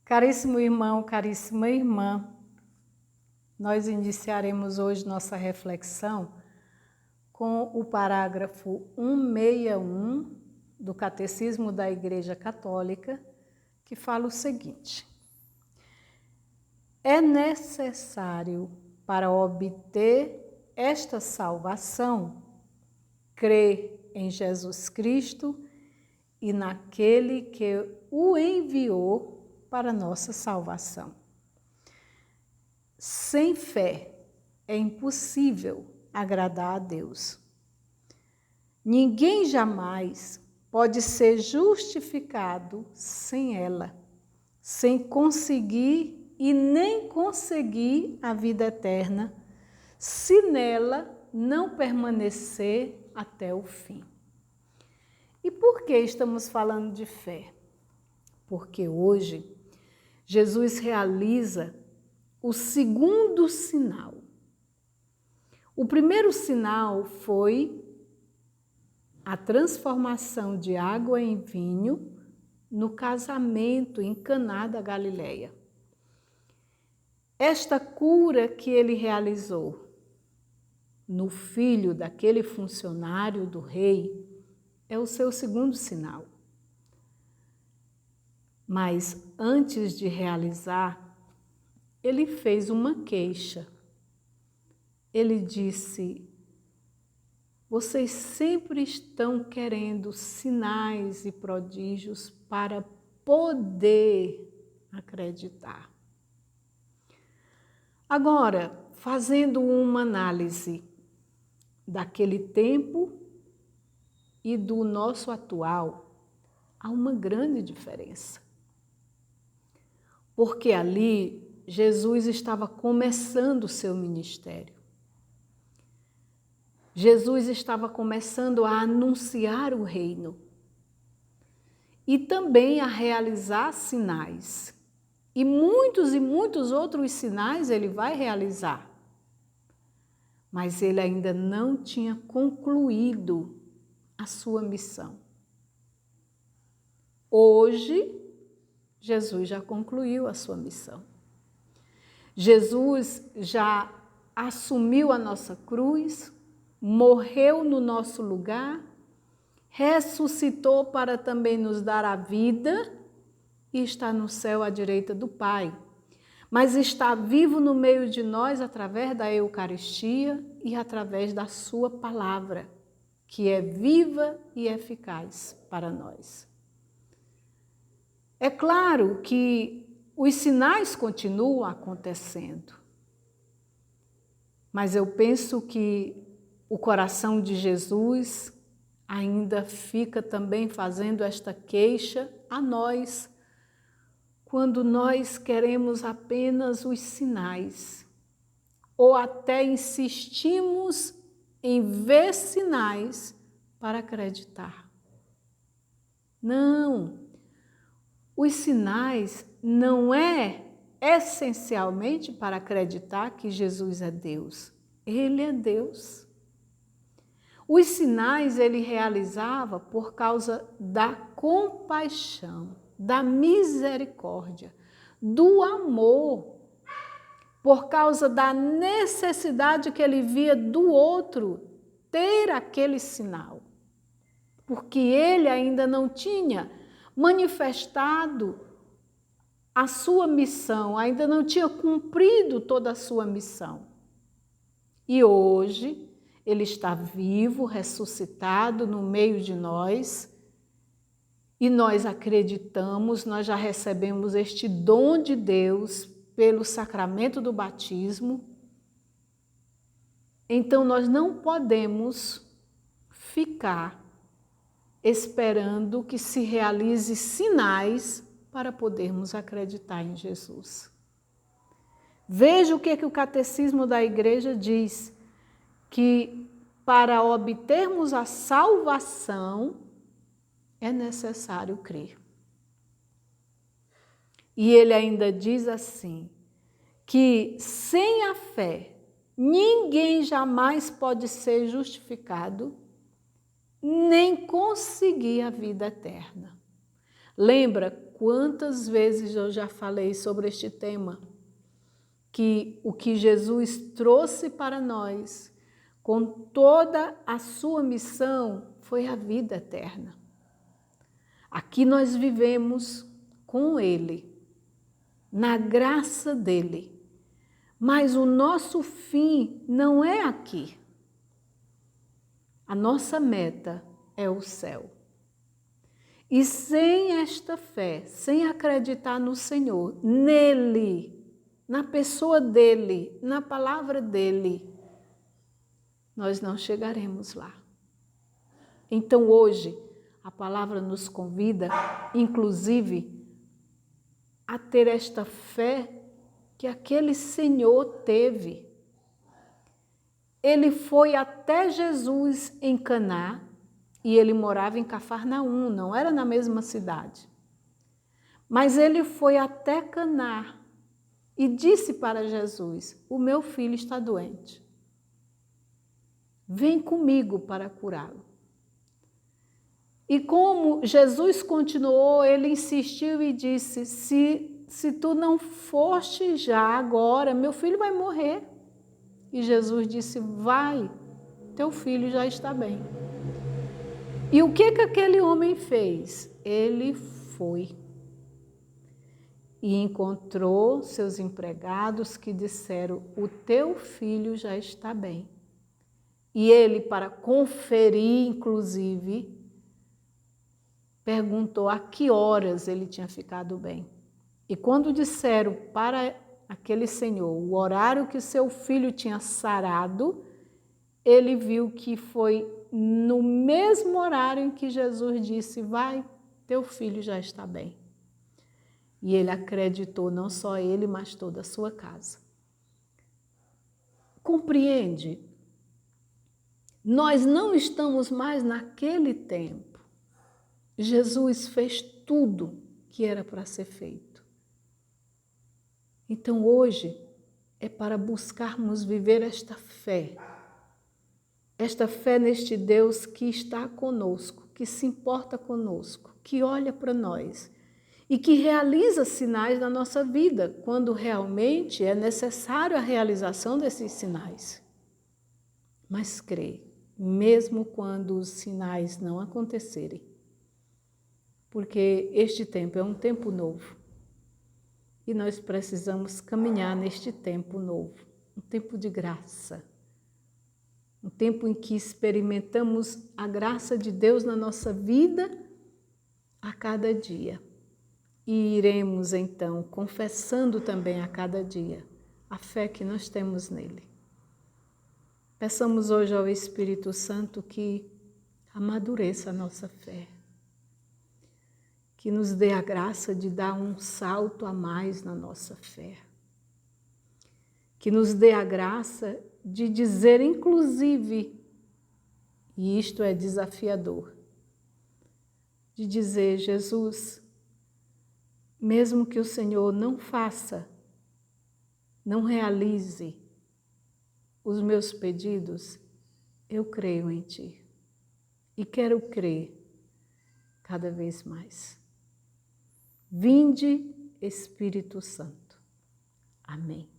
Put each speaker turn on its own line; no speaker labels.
Caríssimo irmão, caríssima irmã, nós iniciaremos hoje nossa reflexão com o parágrafo 161 do Catecismo da Igreja Católica, que fala o seguinte: é necessário, para obter esta salvação, crer em Jesus Cristo e naquele que o enviou para nossa salvação. Sem fé é impossível agradar a Deus. Ninguém jamais pode ser justificado sem ela, sem conseguir e nem conseguir a vida eterna, se nela não permanecer até o fim. E por que estamos falando de fé? Porque hoje Jesus realiza o segundo sinal. O primeiro sinal foi a transformação de água em vinho no casamento em Caná da Galileia. Esta cura que ele realizou no filho daquele funcionário do rei é o seu segundo sinal. Mas antes de realizar, ele fez uma queixa. Ele disse: vocês sempre estão querendo sinais e prodígios para poder acreditar. Agora, fazendo uma análise daquele tempo e do nosso atual, há uma grande diferença. Porque ali Jesus estava começando o seu ministério. Jesus estava começando a anunciar o reino e também a realizar sinais. E muitos outros sinais ele vai realizar. Mas ele ainda não tinha concluído a sua missão. Hoje, Jesus já concluiu a sua missão. Jesus já assumiu a nossa cruz, morreu no nosso lugar, ressuscitou para também nos dar a vida e está no céu à direita do Pai. Mas está vivo no meio de nós através da Eucaristia e através da sua palavra, que é viva e eficaz para nós. É claro que os sinais continuam acontecendo, mas eu penso que o coração de Jesus ainda fica também fazendo esta queixa a nós, quando nós queremos apenas os sinais, ou até insistimos em ver sinais para acreditar. Não! Os sinais não é essencialmente para acreditar que Jesus é Deus. Ele é Deus. Os sinais ele realizava por causa da compaixão, da misericórdia, do amor, por causa da necessidade que ele via do outro ter aquele sinal. Porque ele ainda não tinha manifestado a sua missão, ainda não tinha cumprido toda a sua missão. E hoje ele está vivo, ressuscitado no meio de nós, e nós acreditamos, nós já recebemos este dom de Deus pelo sacramento do batismo. Então nós não podemos ficar esperando que se realize sinais para podermos acreditar em Jesus. Veja o que o Catecismo da Igreja diz, que para obtermos a salvação é necessário crer. E ele ainda diz assim, que sem a fé ninguém jamais pode ser justificado nem conseguir a vida eterna. Lembra quantas vezes eu já falei sobre este tema? Que o que Jesus trouxe para nós, com toda a sua missão, foi a vida eterna. Aqui nós vivemos com Ele, na graça dEle. Mas o nosso fim não é aqui. A nossa meta é o céu. E sem esta fé, sem acreditar no Senhor, nele, na pessoa dele, na palavra dele, nós não chegaremos lá. Então hoje, a palavra nos convida, inclusive, a ter esta fé que aquele Senhor teve. Ele foi até Jesus em Caná e ele morava em Cafarnaum, não era na mesma cidade. Mas ele foi até Caná e disse para Jesus: o meu filho está doente. Vem comigo para curá-lo. E como Jesus continuou, ele insistiu e disse: se tu não foste já agora, meu filho vai morrer. E Jesus disse: vai, teu filho já está bem. E o que aquele homem fez? Ele foi e encontrou seus empregados que disseram: o teu filho já está bem. E ele, para conferir, inclusive, perguntou a que horas ele tinha ficado bem. E quando disseram para aquele senhor o horário que seu filho tinha sarado, ele viu que foi no mesmo horário em que Jesus disse: vai, teu filho já está bem. E ele acreditou, não só ele, mas toda a sua casa. Compreende? Nós não estamos mais naquele tempo. Jesus fez tudo que era para ser feito. Então hoje é para buscarmos viver esta fé neste Deus que está conosco, que se importa conosco, que olha para nós e que realiza sinais na nossa vida, quando realmente é necessário a realização desses sinais. Mas crê, mesmo quando os sinais não acontecerem, porque este tempo é um tempo novo e nós precisamos caminhar neste tempo novo, um tempo de graça, um tempo em que experimentamos a graça de Deus na nossa vida a cada dia. E iremos então confessando também a cada dia a fé que nós temos nele. Peçamos hoje ao Espírito Santo que amadureça a nossa fé, que nos dê a graça de dar um salto a mais na nossa fé, que nos dê a graça de dizer, inclusive, e isto é desafiador, de dizer: Jesus, mesmo que o Senhor não faça, não realize os meus pedidos, eu creio em Ti e quero crer cada vez mais. Vinde, Espírito Santo. Amém.